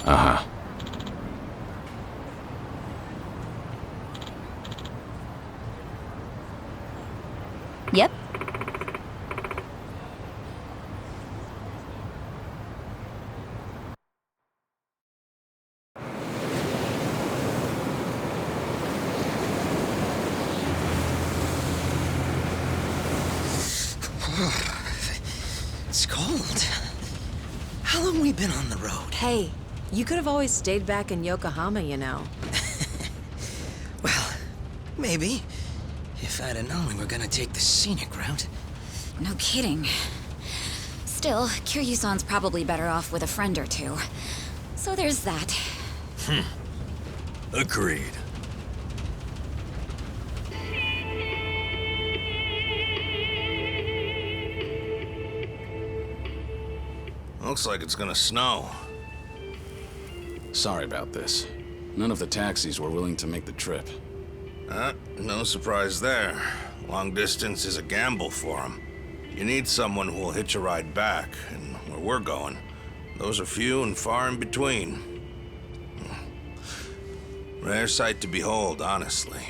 Uh-huh. Yep. It's cold. How long we been on the road? Hey, you could have always stayed back in Yokohama, you know. Well, maybe. If I'd have known we were gonna take the scenic route. No kidding. Still, Kiryu-san's probably better off with a friend or two. So there's that. Agreed. Looks like it's gonna snow. Sorry about this. None of the taxis were willing to make the trip. No surprise there. Long distance is a gamble for them. You need someone who will hitch a ride back, and where we're going, those are few and far in between. Rare sight to behold, honestly.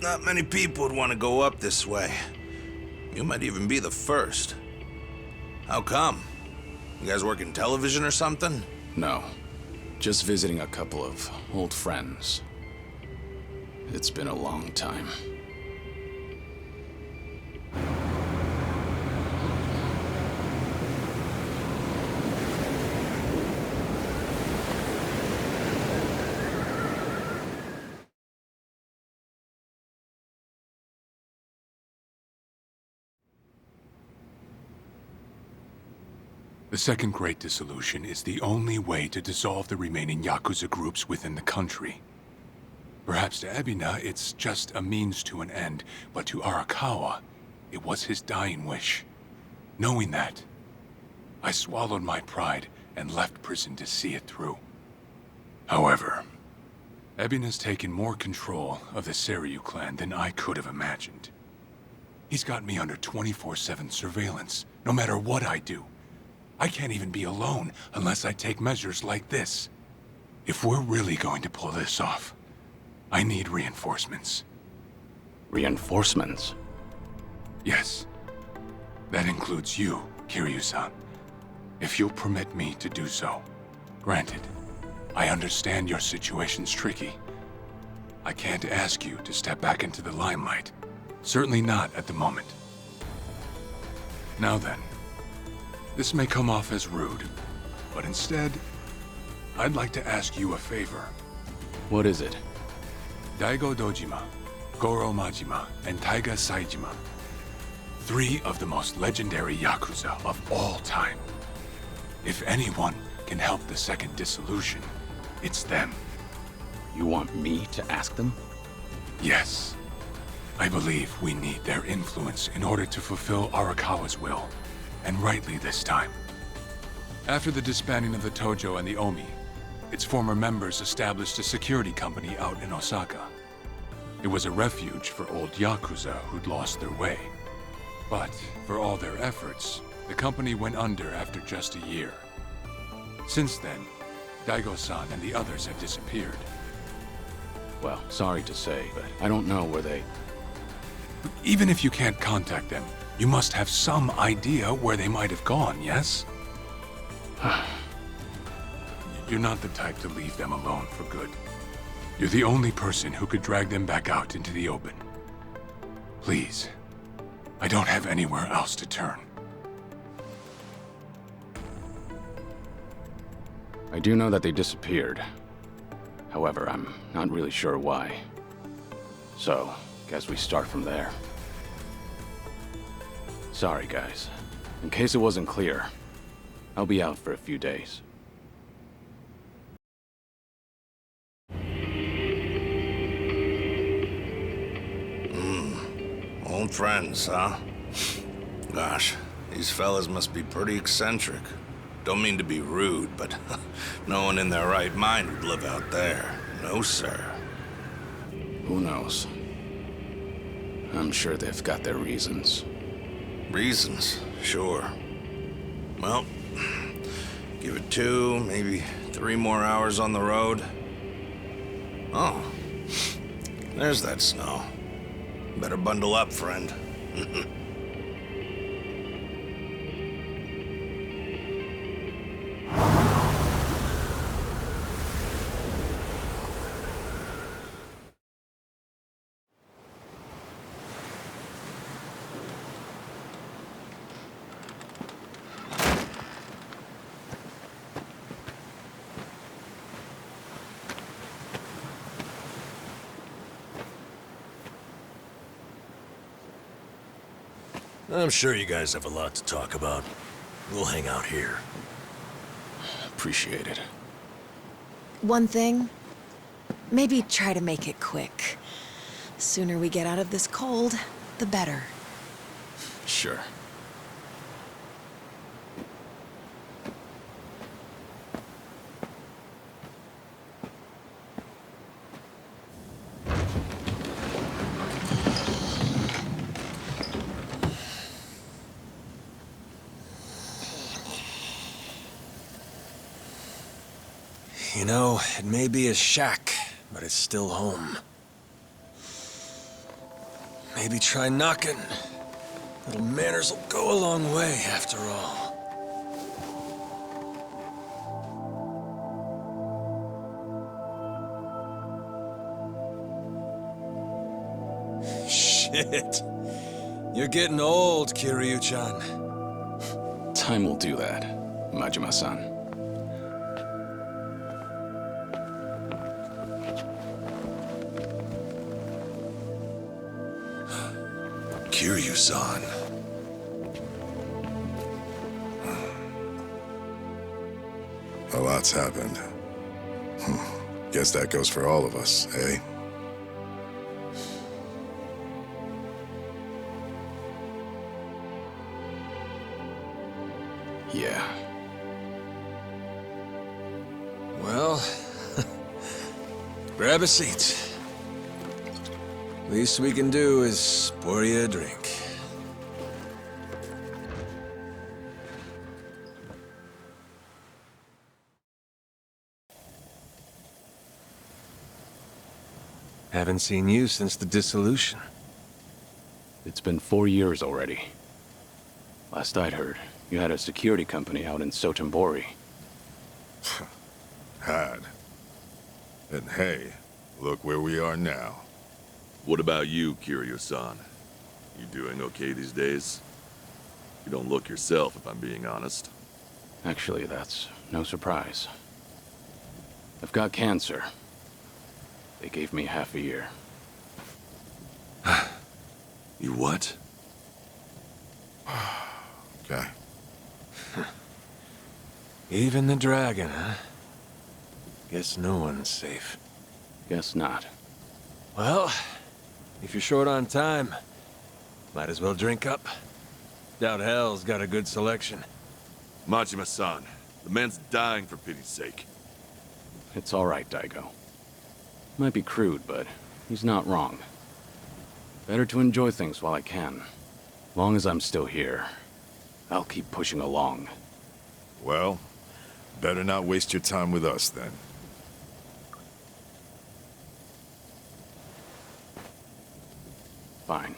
Not many people would want to go up this way. You might even be the first. How come? You guys work in television or something? No. Just visiting a couple of old friends. It's been a long time. The Second Great Dissolution is the only way to dissolve the remaining Yakuza groups within the country. Perhaps to Ebina, it's just a means to an end, but to Arakawa, it was his dying wish. Knowing that, I swallowed my pride and left prison to see it through. However, Ebina's taken more control of the Seiryu clan than I could have imagined. He's got me under 24/7 surveillance, no matter what I do. I can't even be alone unless I take measures like this. If we're really going to pull this off, I need reinforcements. Reinforcements? Yes. That includes you, Kiryu-san. If you'll permit me to do so. Granted, I understand your situation's tricky. I can't ask you to step back into the limelight. Certainly not at the moment. Now then, this may come off as rude, but instead, I'd like to ask you a favor. What is it? Daigo Dojima, Goro Majima, and Taiga Saijima. 3 of the most legendary Yakuza of all time. If anyone can help the Second Dissolution, it's them. You want me to ask them? Yes. I believe we need their influence in order to fulfill Arakawa's will. And rightly this time. After the disbanding of the Tojo and the Omi, its former members established a security company out in Osaka. It was a refuge for old Yakuza who'd lost their way. But for all their efforts, the company went under after just a year. Since then, Daigo-san and the others have disappeared. Well, sorry to say, but I don't know where they... Even if you can't contact them, you must have some idea where they might have gone, yes? You're not the type to leave them alone for good. You're the only person who could drag them back out into the open. Please, I don't have anywhere else to turn. I do know that they disappeared. However, I'm not really sure why. So, guess we start from there. Sorry, guys. In case it wasn't clear, I'll be out for a few days. Old friends, huh? Gosh, these fellas must be pretty eccentric. Don't mean to be rude, but no one in their right mind would live out there. No, sir. Who knows? I'm sure they've got their reasons. Reasons, sure. Well, give it 2, maybe 3 more hours on the road. Oh, there's that snow. Better bundle up, friend. I'm sure you guys have a lot to talk about. We'll hang out here. Appreciate it. One thing, maybe try to make it quick. The sooner we get out of this cold, the better. Sure. You know, it may be a shack, but it's still home. Maybe try knocking. Little manners will go a long way, after all. Shit. You're getting old, Kiryu-chan. Time will do that, Majima-san. Kiryu-san. A lot's happened. Guess that goes for all of us, eh? Yeah. Well, grab a seat. Least we can do is pour you a drink. Haven't seen you since the dissolution. It's been 4 years already. Last I'd heard, you had a security company out in Sotenbori. Had. And hey, look where we are now. What about you, Kiryu-san? You doing okay these days? You don't look yourself, if I'm being honest. Actually, that's no surprise. I've got cancer. They gave me half a year. You what? Okay. Even the dragon, huh? Guess no one's safe. Guess not. Well, if you're short on time, might as well drink up. Doubt Hell's got a good selection. Majima-san, the man's dying for pity's sake. It's all right, Daigo. Might be crude, but he's not wrong. Better to enjoy things while I can. Long as I'm still here, I'll keep pushing along. Well, better not waste your time with us then. Fine.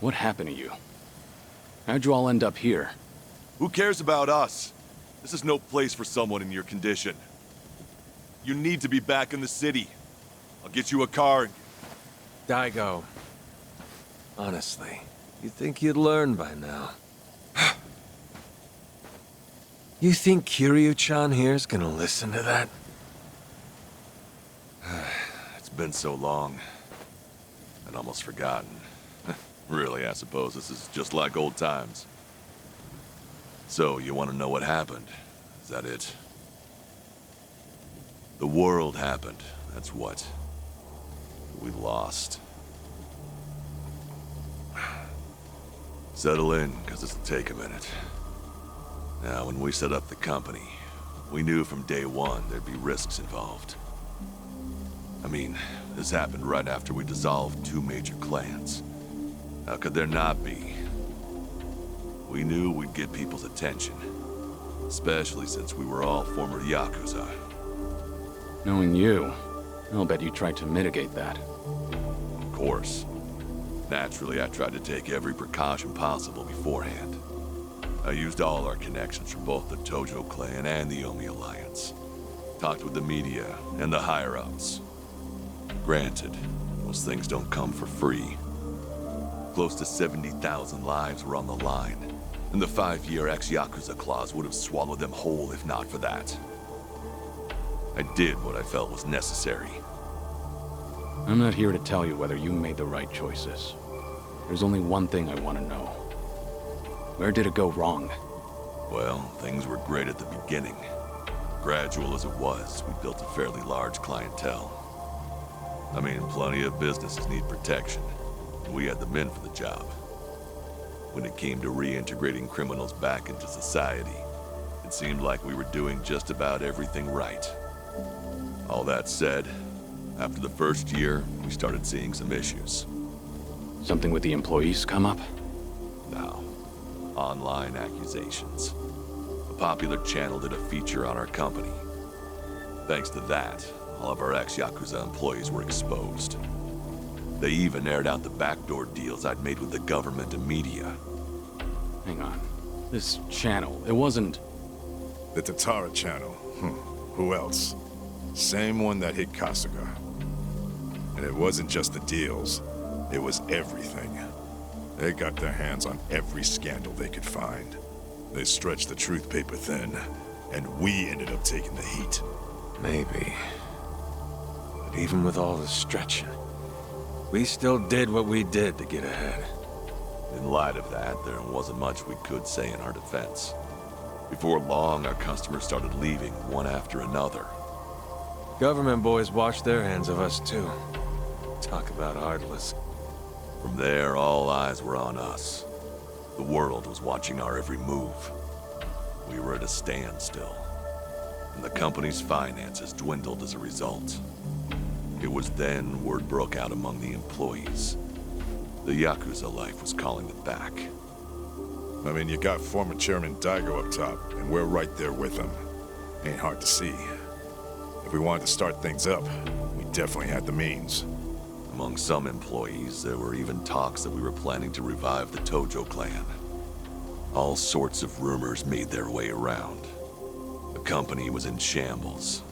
What happened to you? How'd you all end up here? Who cares about us? This is no place for someone in your condition. You need to be back in the city. I'll get you a car. Daigo, honestly, you'd think you'd learn by now. You think Kiryu-chan here's gonna listen to that? It's been so long. I'd almost forgotten. Really, I suppose this is just like old times. So, you want to know what happened? Is that it? The world happened, that's what. We lost. Settle in, because this'll take a minute. Now, when we set up the company, we knew from day one there'd be risks involved. I mean, this happened right after we dissolved 2 major clans. How could there not be? We knew we'd get people's attention, especially since we were all former Yakuza. Knowing you, I'll bet you tried to mitigate that. Of course. Naturally, I tried to take every precaution possible beforehand. I used all our connections from both the Tojo clan and the Omi Alliance. Talked with the media and the higher-ups. Granted, those things don't come for free. Close to 70,000 lives were on the line, and the 5-year ex-Yakuza clause would have swallowed them whole if not for that. I did what I felt was necessary. I'm not here to tell you whether you made the right choices. There's only one thing I want to know. Where did it go wrong? Well, things were great at the beginning. Gradual as it was, we built a fairly large clientele. I mean, plenty of businesses need protection, and we had the men for the job. When it came to reintegrating criminals back into society, it seemed like we were doing just about everything right. All that said, after the first year, we started seeing some issues. Something with the employees come up? Now, online accusations. A popular channel did a feature on our company. Thanks to that, all of our ex-Yakuza employees were exposed. They even aired out the backdoor deals I'd made with the government and media. Hang on. This channel, it wasn't... The Tatara channel. Who else? Same one that hit Kasuga. And it wasn't just the deals. It was everything. They got their hands on every scandal they could find. They stretched the truth paper thin, and we ended up taking the heat. Maybe. But even with all the stretching, we still did what we did to get ahead. In light of that, there wasn't much we could say in our defense. Before long, our customers started leaving one after another. Government boys washed their hands of us too. Talk about heartless. From there, all eyes were on us. The world was watching our every move. We were at a standstill, and the company's finances dwindled as a result. It was then word broke out among the employees. The Yakuza life was calling them back. I mean, you got former Chairman Daigo up top, and we're right there with him. Ain't hard to see. If we wanted to start things up, we definitely had the means. Among some employees, there were even talks that we were planning to revive the Tojo clan. All sorts of rumors made their way around. The company was in shambles,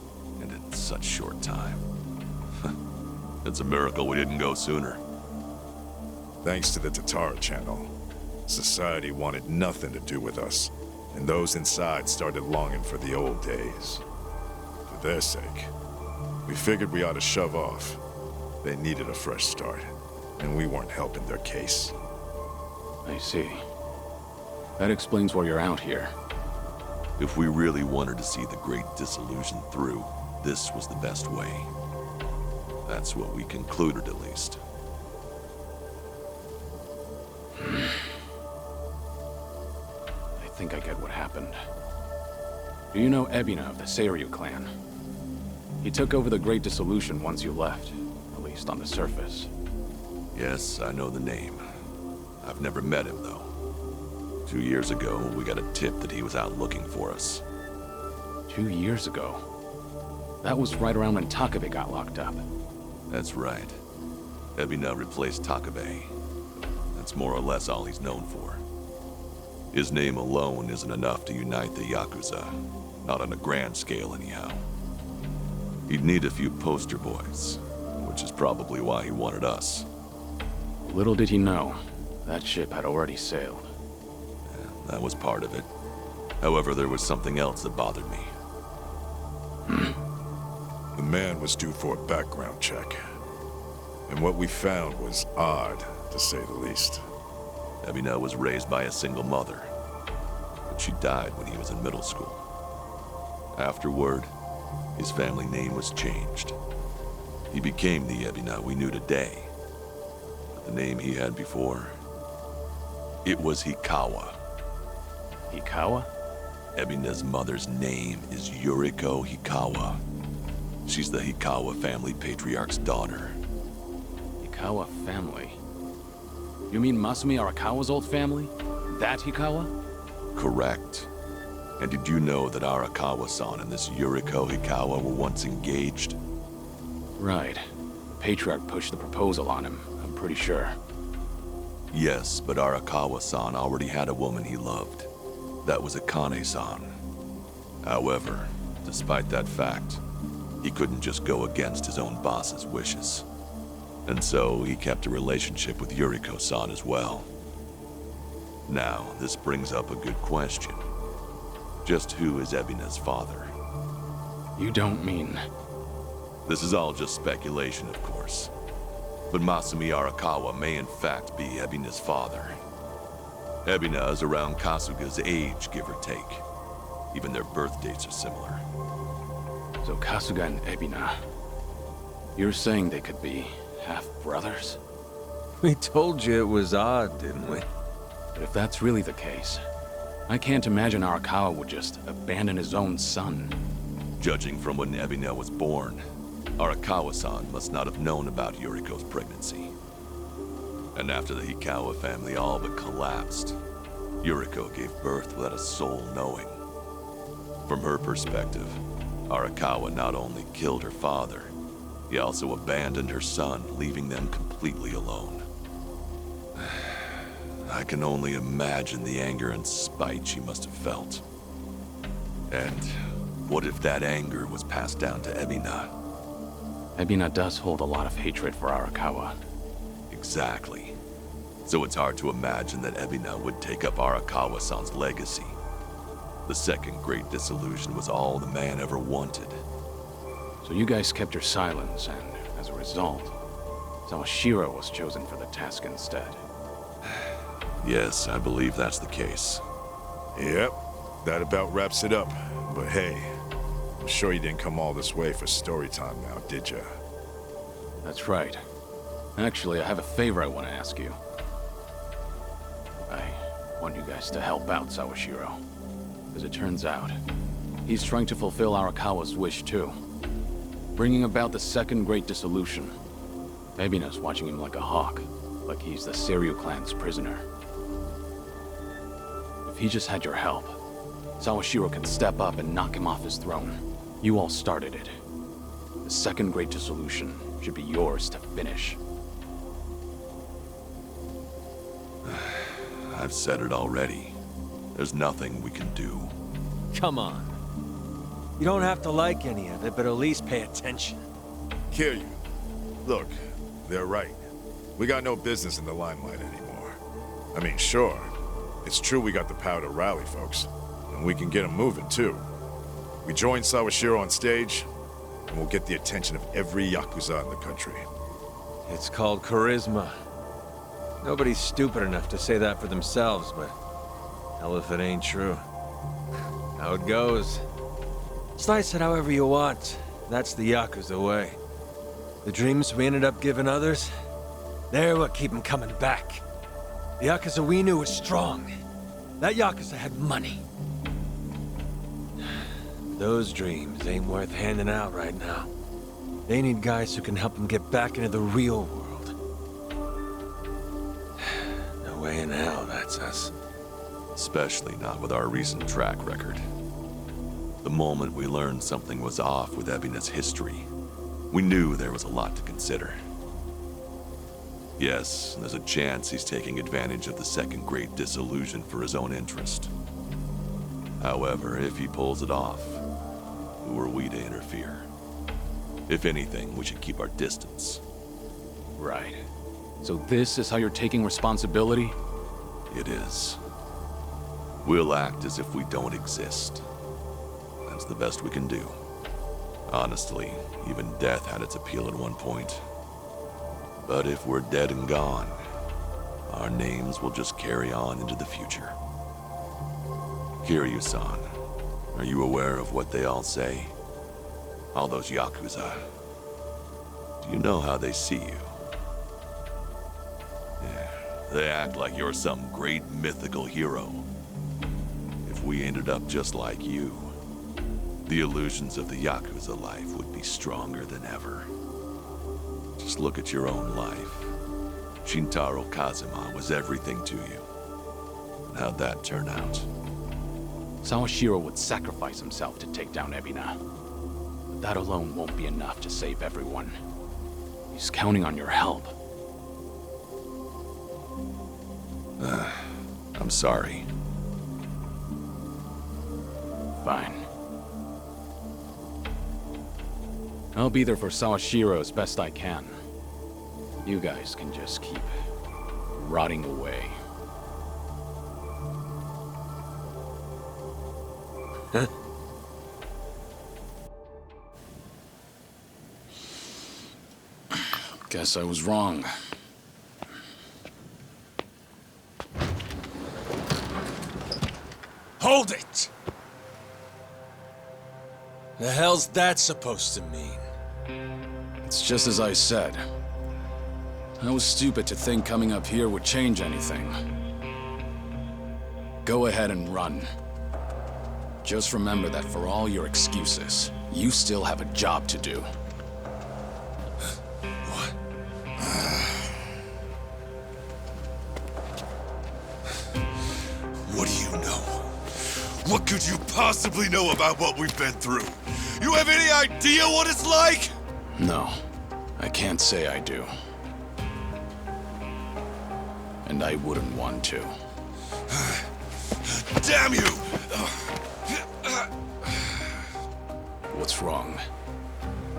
and in such short time. It's a miracle we didn't go sooner. Thanks to the Tatara channel, society wanted nothing to do with us, and those inside started longing for the old days. For their sake, we figured we ought to shove off. They needed a fresh start, and we weren't helping their case. I see. That explains why you're out here. If we really wanted to see the Great Dissolution through, this was the best way. That's what we concluded, at least. I think I get what happened. Do you know Ebina of the Seiryu clan? He took over the Great Dissolution once you left, at least on the surface. Yes, I know the name. I've never met him, though. 2 years ago, we got a tip that he was out looking for us. 2 years ago? That was right around when Takabe got locked up. That's right. Ebina replaced Takabe. That's more or less all he's known for. His name alone isn't enough to unite the Yakuza. Not on a grand scale, anyhow. He'd need a few poster boys, which is probably why he wanted us. Little did he know, that ship had already sailed. Yeah, that was part of it. However, there was something else that bothered me. The man was due for a background check. And what we found was odd, to say the least. Ebina was raised by a single mother, but she died when he was in middle school. Afterward, his family name was changed. He became the Ebina we knew today. But the name he had before, It was Hikawa. Hikawa? Ebina's mother's name is Yuriko Hikawa. She's the Hikawa family patriarch's daughter. Hikawa family? You mean Masumi Arakawa's old family? That Hikawa? Correct. And did you know that Arakawa-san and this Yuriko Hikawa were once engaged? Right. The Patriarch pushed the proposal on him, I'm pretty sure. Yes, but Arakawa-san already had a woman he loved. That was Akane-san. However, despite that fact, he couldn't just go against his own boss's wishes. And so he kept a relationship with Yuriko-san as well. Now, this brings up a good question. Just who is Ebina's father? You don't mean... This is all just speculation, of course. But Masumi Arakawa may in fact be Ebina's father. Ebina is around Kasuga's age, give or take. Even their birth dates are similar. So Kasuga and Ebina... You're saying they could be half-brothers? We told you it was odd, didn't we? But if that's really the case, I can't imagine Arakawa would just abandon his own son. Judging from when Ebina was born, Arakawa-san must not have known about Yuriko's pregnancy. And after the Hikawa family all but collapsed, Yuriko gave birth without a soul knowing. From her perspective, Arakawa not only killed her father, he also abandoned her son, leaving them completely alone. I can only imagine the anger and spite she must have felt. And what if that anger was passed down to Ebina? Ebina does hold a lot of hatred for Arakawa. Exactly. So it's hard to imagine that Ebina would take up Arakawa-san's legacy. The second great dissolution was all the man ever wanted. So you guys kept your silence, and as a result, Sawashiro was chosen for the task instead. Yes, I believe that's the case. Yep, that about wraps it up. But hey, I'm sure you didn't come all this way for story time now, did ya? That's right. Actually, I have a favor I want to ask you. I want you guys to help out Sawashiro. As it turns out, he's trying to fulfill Arakawa's wish too. Bringing about the second great dissolution. Ebina's watching him like a hawk, like he's the Seiryu clan's prisoner. If he just had your help, Sawashiro can step up and knock him off his throne. You all started it. The second great dissolution should be yours to finish. I've said it already. There's nothing we can do. Come on. You don't have to like any of it, but at least pay attention. Kiryu, look, they're right. We got no business in the limelight anymore. I mean, sure, it's true we got the power to rally folks, and we can get them moving too. We join Sawashiro on stage, and we'll get the attention of every Yakuza in the country. It's called charisma. Nobody's stupid enough to say that for themselves, but hell if it ain't true. How it goes. Slice it however you want. That's the Yakuza way. The dreams we ended up giving others, they're what keep them coming back. The Yakuza we knew was strong. That Yakuza had money. Those dreams ain't worth handing out right now. They need guys who can help them get back into the real world. No way in hell that's us. Especially not with our recent track record. The moment we learned something was off with Ebina's history, we knew there was a lot to consider. Yes, there's a chance he's taking advantage of the second great dissolution for his own interest. However, if he pulls it off, who are we to interfere? If anything, we should keep our distance. Right. So this is how you're taking responsibility? It is. We'll act as if we don't exist. That's the best we can do. Honestly, even death had its appeal at one point. But if we're dead and gone, our names will just carry on into the future. Kiryu-san, are you aware of what they all say? All those Yakuza. Do you know how they see you? Yeah, They act like you're some great mythical hero. If we ended up just like you, the illusions of the Yakuza life would be stronger than ever. Just look at your own life. Shintaro Kazuma was everything to you. And how'd that turn out? Sawashiro would sacrifice himself to take down Ebina. But that alone won't be enough to save everyone. He's counting on your help. I'm sorry. Fine. I'll be there for Sawashiro as best I can. You guys can just keep rotting away. Guess I was wrong. Hold it! The hell's that supposed to mean? It's just as I said. I was stupid to think coming up here would change anything. Go ahead and run. Just remember that for all your excuses, you still have a job to do. What? What do you know? What could you possibly know about what we've been through? You have any idea what it's like? No, I can't say I do. And I wouldn't want to. Damn you! What's wrong?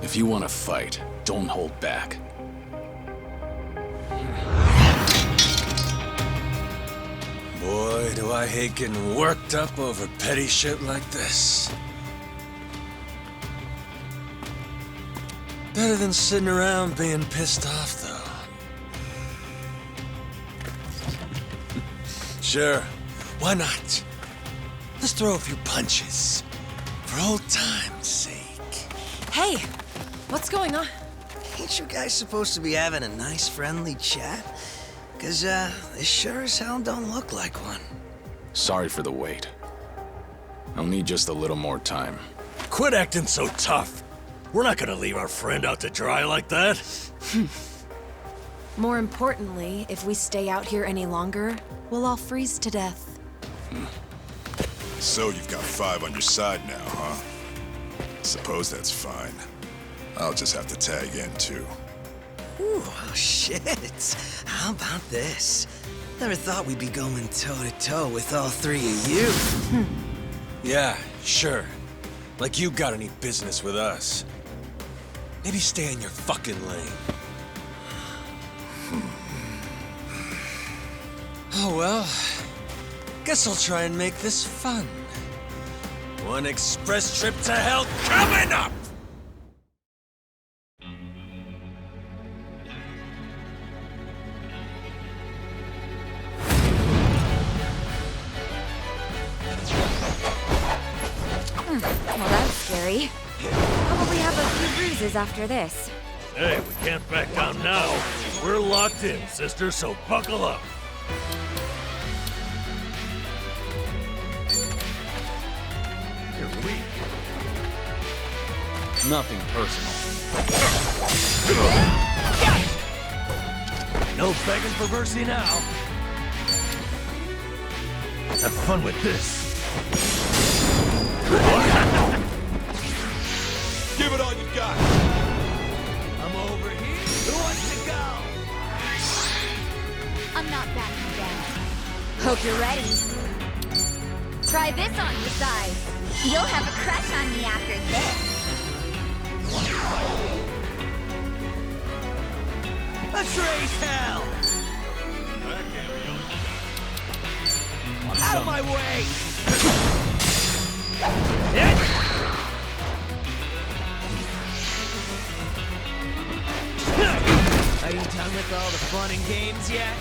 If you want to fight, don't hold back. Boy, do I hate getting worked up over petty shit like this. Better than sitting around being pissed off, though. Sure, why not? Let's throw a few punches. For old time's sake. Hey, what's going on? Ain't you guys supposed to be having a nice, friendly chat? Cause, this sure as hell don't look like one. Sorry for the wait. I'll need just a little more time. Quit acting so tough. We're not gonna leave our friend out to dry like that. More importantly, if we stay out here any longer, we'll all freeze to death. So you've got 5 on your side now, huh? Suppose that's fine. I'll just have to tag in, too. Ooh, oh shit. How about this? Never thought we'd be going toe-to-toe with all 3 of you. Yeah, sure. Like you got any business with us. Maybe stay in your fucking lane. Oh well. Guess I'll try and make this fun. One express trip to hell coming up! Well, that's scary. Probably have a few bruises after this. Hey, we can't back down now. We're locked in, sister, so buckle up. You're weak. Nothing personal. No begging for mercy now. Have fun with this. Give it all you got! I'm over here. Who wants to go? I'm not backing down. Hope you're ready. Try this on your side. You'll have a crush on me after this. Let's raise hell! Out of my way! Are you done with all the fun and games yet?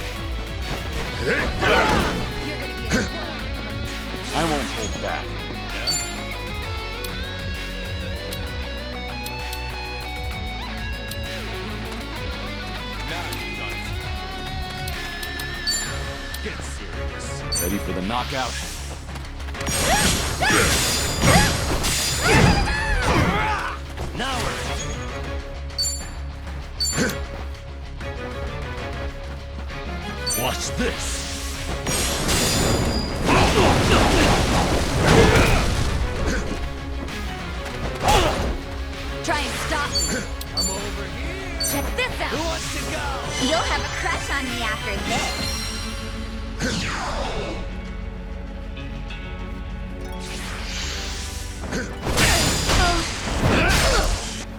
I won't hold back. Ready for the knockout? Now we're talking. Watch this. Try and stop me. I'm over here. Check this Who out. wants to go? You'll have a crush on me after this.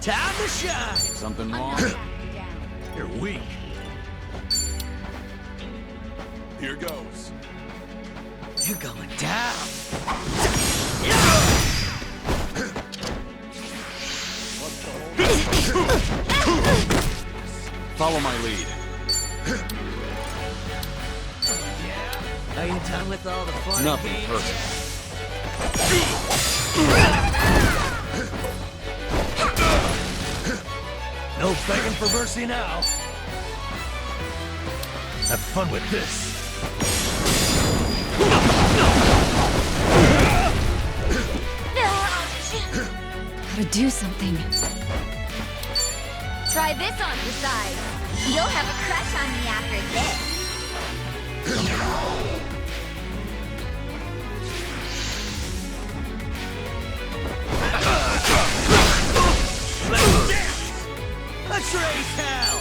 Time to shine! Something wrong? You're weak. Here goes. You're going down. Follow my lead. Are you done with all the fun? Nothing games? personal. No begging for mercy now. Have fun with this. Gotta do something. Try this on your side. You'll have a crush on me after this. Let's dance! Let's raise hell!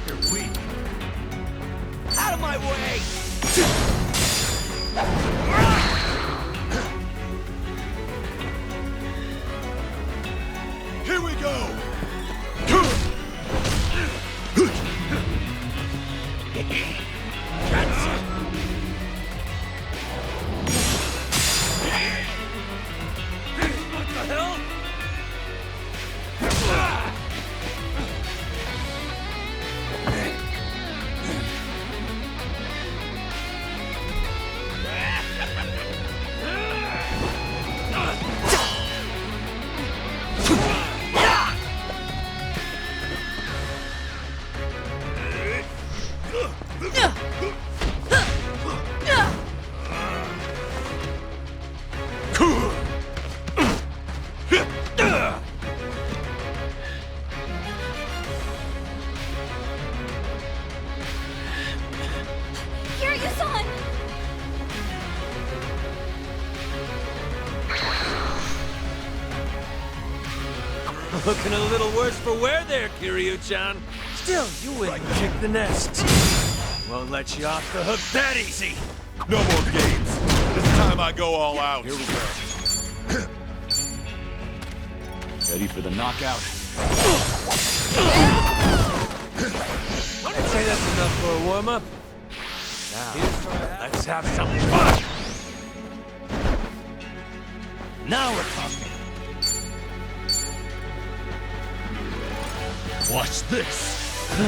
You're weak. Out of my way! Here we go! What the hell? Kiryu-san! Looking a little worse for wear there, Kiryu-chan. Still, you wouldn't kick the nest. Won't let you off the hook that easy. No more games. This time I go all out. Here we go. Ready for the knockout? I'd say that's enough for a warm-up. Now, let's have some fun. Now we're talking. Watch this. Who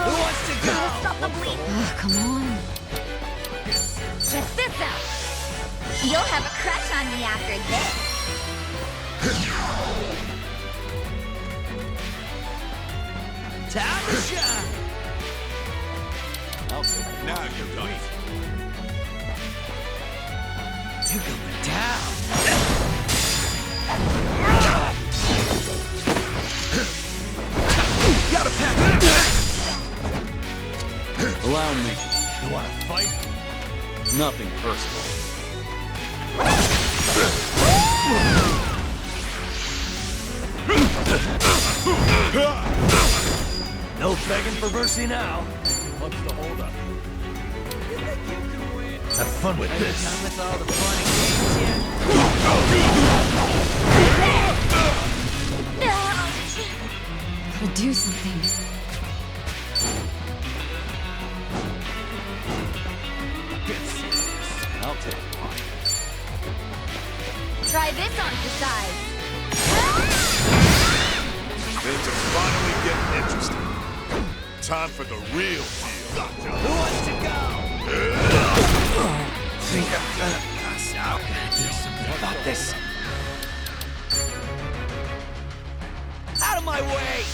wants to go? Stop the bleeding. Oh, come on. Check this out. You'll have a crush on me after this. Time to shine! Now you're done. You're going down. Gotta pack it. Allow me. You wanna fight? Nothing personal. No begging for mercy now. What's the holdup? Have fun with Are you this. done with all the fun and games yet? Gotta do something. Get serious. I'll take one. Try this on your side. Things are finally getting interesting. Time for the real deal. Who wants to go? Think I'm gonna pass out. Gotta do something about this. Out of my way!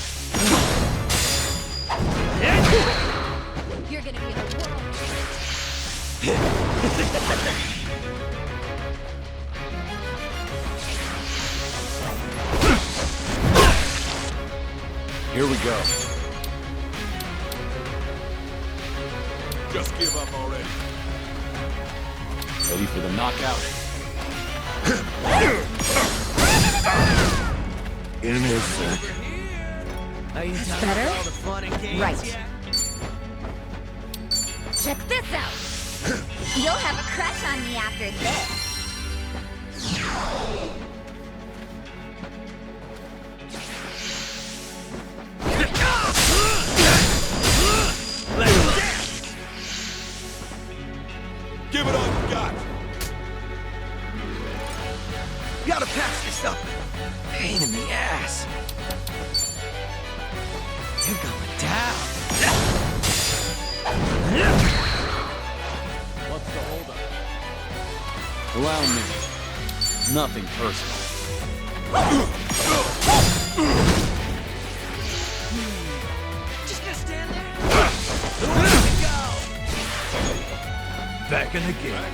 Here we go. Just give up already. Ready for the knockout. Innocent. Better? Right. Check this out. You'll have a crush on me after this. Give it all you got. You gotta patch this up. Pain in the ass. You're going down. What's the holdup? Allow me. Nothing personal. Just gonna stand there? Back in the game.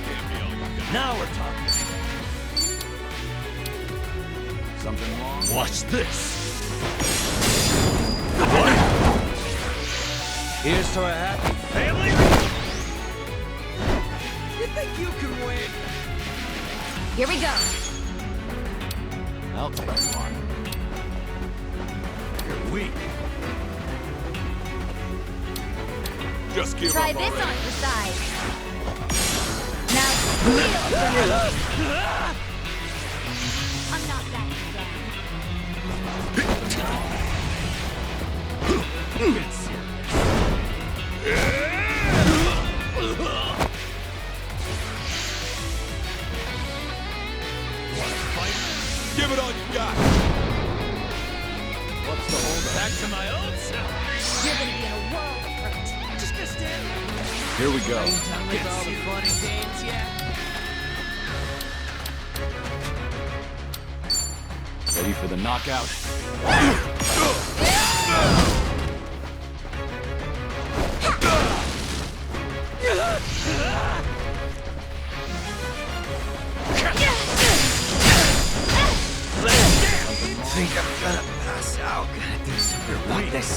Now we're talking. Something wrong? Watch this. Here's to a happy Family? You think you can win? Here we go. I'll take one. You're weak. Just give Try up this already. on your side. Now, kneel for me. I'm not that Give it all you got. What's the holdup? Back to my old self. You're gonna be in a world of hurt. Just gonna stand there? Here we go. Done with all the fun and games yet? Ready for the knockout. I think I'm gonna pass out. Gotta do something about this.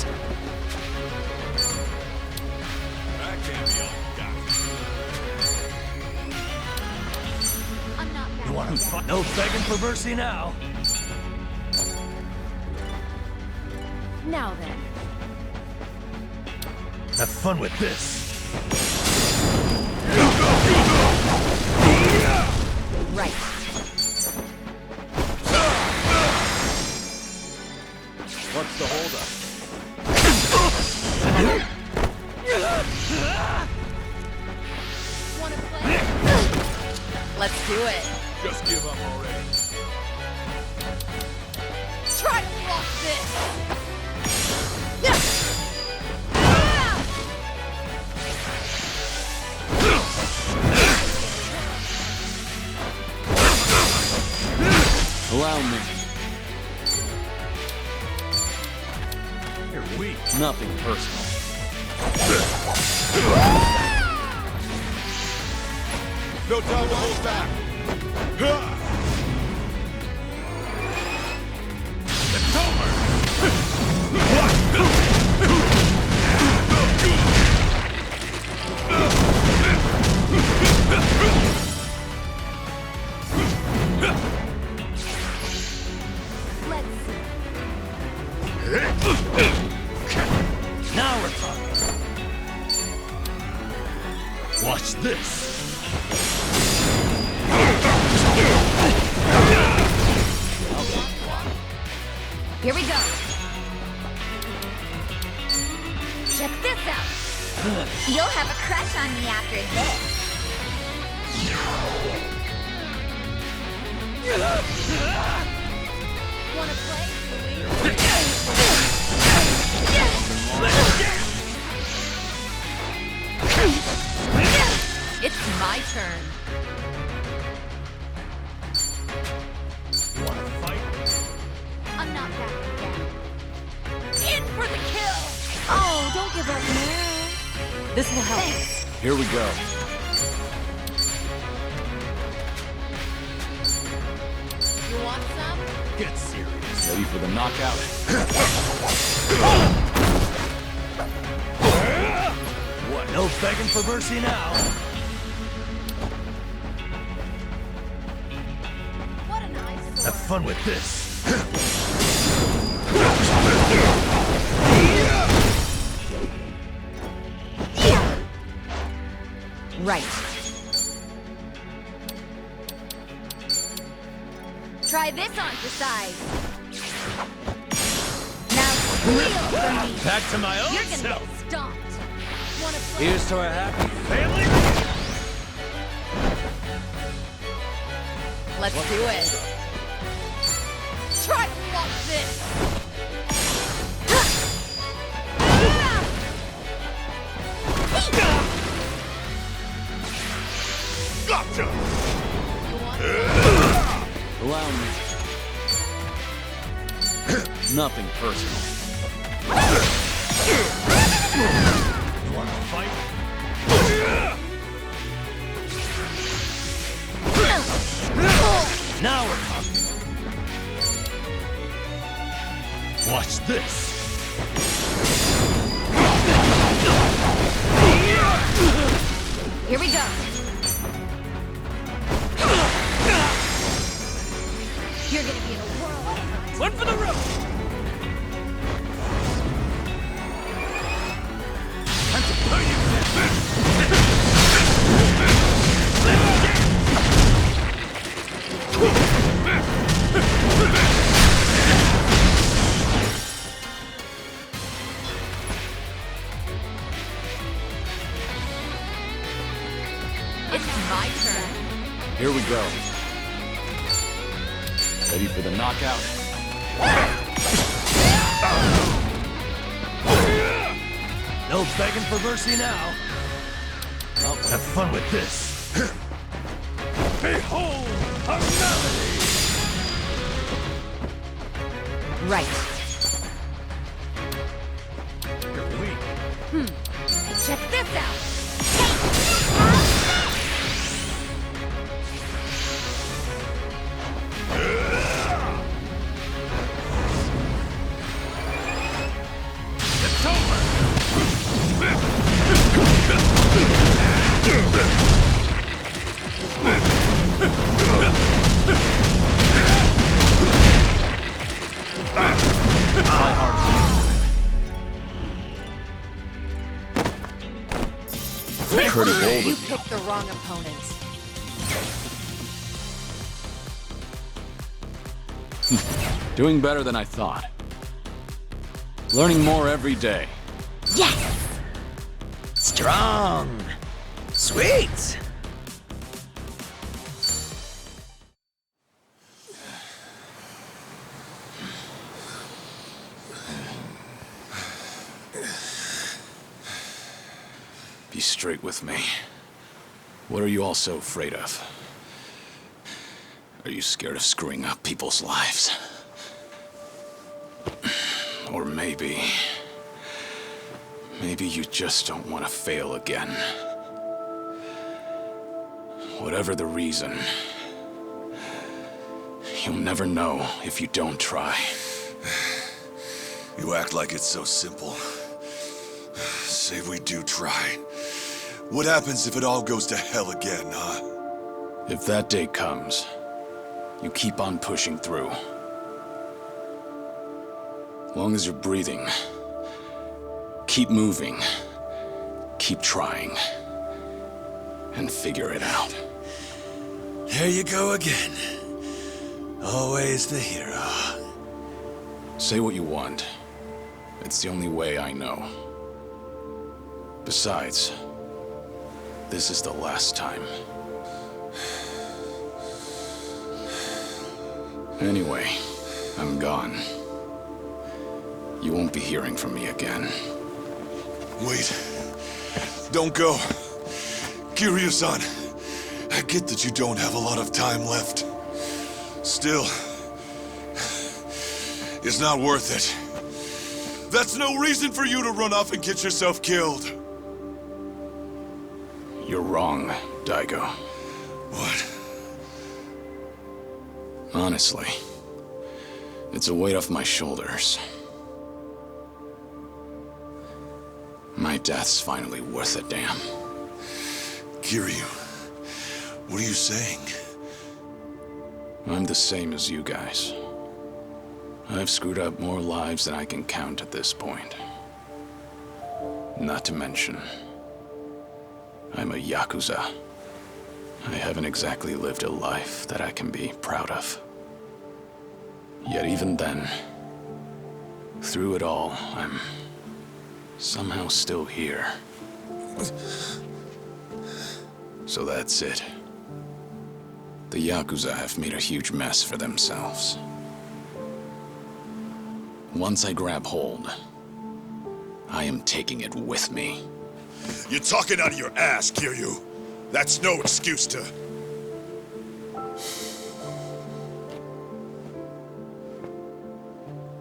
That can't be all you got. I'm not that You want to fight? No begging for mercy now. Now then. Have fun with this. Right. What's the holdup? Wanna play? Let's do it. Just give up already. Try to block this. Allow me. You're weak. Nothing personal. No time to hold back. It's Let's see. Now we're talking. Watch this. Here we go. Check this out. You'll have a crush on me after this. Wanna play? It's my turn. You want to fight? I'm not backing down. In for the kill! Oh, don't give up now. This will help. Thanks. Here we go. get serious. Ready for the knockout? What, no begging for mercy now? What a nice Have fun with this. Right. Try this on for size. Now squeal for me. Back to my own You're gonna self. get stomped. Wanna play? Here's to our happy family. Let's do it. Try to block this. Gotcha! Allow me. Nothing personal. You wanna fight? Now we're talking. Watch this. Here we go. You're gonna be in a whirl. One for the road. Time to put you. It's my turn. Here we go. Ready for the knockout? No begging for mercy now. I'll have fun with this. Behold, a melody! Right. You're weak. Check this out. It's over! Pretty bold. You picked the wrong opponents. Doing better than I thought. Learning more every day. Yes! Strong! Sweet! Be straight with me. What are you all so afraid of? Are you scared of screwing up people's lives? Or maybe you just don't want to fail again. Whatever the reason, you'll never know if you don't try. You act like it's so simple. Say we do try. What happens if it all goes to hell again, huh? If that day comes, you keep on pushing through. Long as you're breathing, keep moving, keep trying, and figure it out. There you go again. Always the hero. Say what you want. It's the only way I know. Besides, this is the last time. Anyway, I'm gone. You won't be hearing from me again. Wait. Don't go. Kiryu-san, I get that you don't have a lot of time left. Still, it's not worth it. That's no reason for you to run off and get yourself killed. You're wrong, Daigo. What? Honestly, It's a weight off my shoulders. My death's finally worth a damn. Kiryu, what are you saying? I'm the same as you guys. I've screwed up more lives than I can count at this point. Not to mention, I'm a Yakuza. I haven't exactly lived a life that I can be proud of. Yet even then, through it all, I'm somehow still here. So that's it. The Yakuza have made a huge mess for themselves. Once I grab hold, I am taking it with me. You're talking out of your ass, Kiryu. That's no excuse to...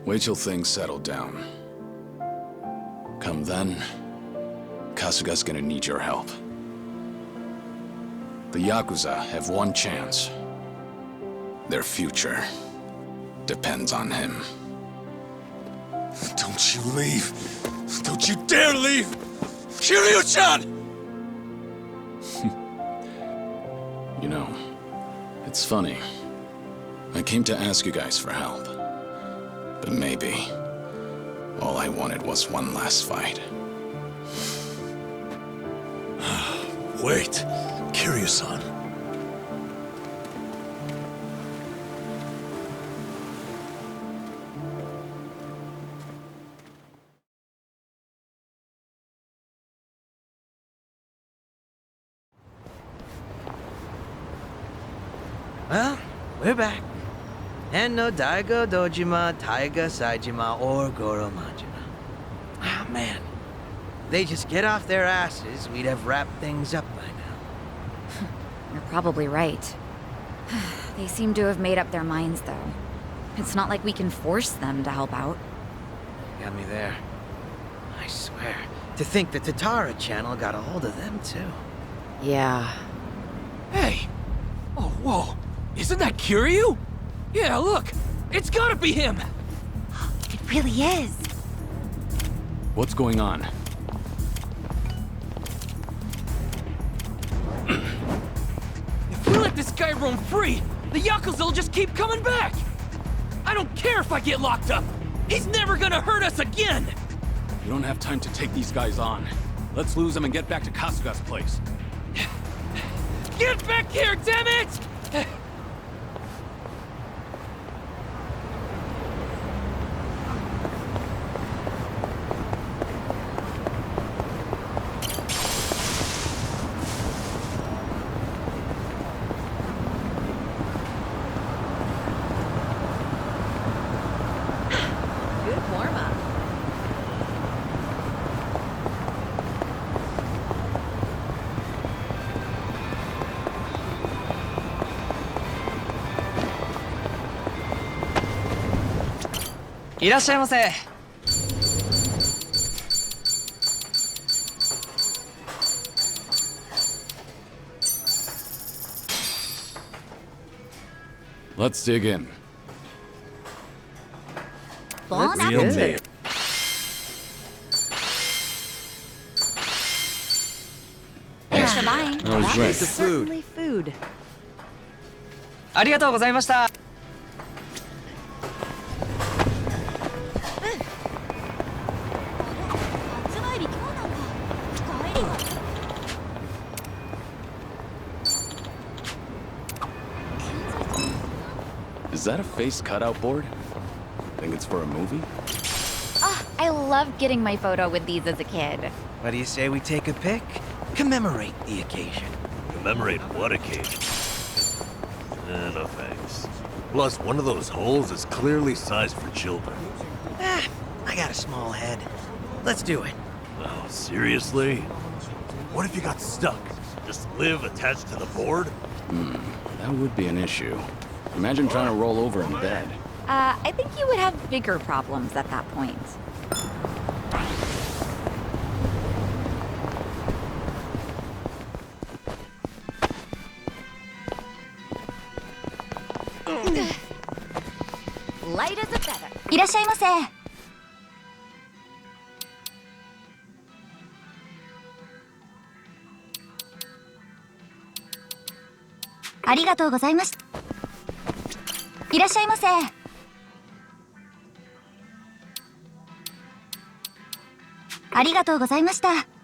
Wait till things settle down. Come then, Kasuga's gonna need your help. The Yakuza have one chance. Their future depends on him. Don't you leave. Don't you dare leave! Kiryu-chan! You know, it's funny. I came to ask you guys for help. But maybe all I wanted was one last fight. Wait, Kiryu-san. Well, we're back. And no Daigo Dojima, Taiga Saijima, or Goro Majima. Ah, man. They just get off their asses, we'd have wrapped things up by now. You're probably right. They seem to have made up their minds, though. It's not like we can force them to help out. Got me there. I swear, to think the Tatara channel got a hold of them, too. Yeah. Hey! Oh, whoa! Isn't that Kiryu? Yeah, look! It's gotta be him! It really is. What's going on? If we let this guy roam free, the Yakuza will just keep coming back! I don't care if I get locked up! He's never gonna hurt us again! We don't have time to take these guys on. Let's lose them and get back to Kasuga's place. Get back here, damn it! Good warm-up. Let's dig in. Bon Real appetit. man. Thanks for buying. That was That great. is certainly food. ありがとうございました。 Is that a face cutout board? Think it's for a movie? I loved getting my photo with these as a kid. What do you say we take a pic? Commemorate the occasion. Commemorate what occasion? No thanks. Plus, one of those holes is clearly sized for children. I got a small head. Let's do it. Oh, seriously? What if you got stuck? Just live attached to the board? That would be an issue. Imagine trying to roll over in bed. I think you would have bigger problems at that point. Light as a いらっしゃいませ。ありがとうございました。いらっしゃいませ。ありがとうございました。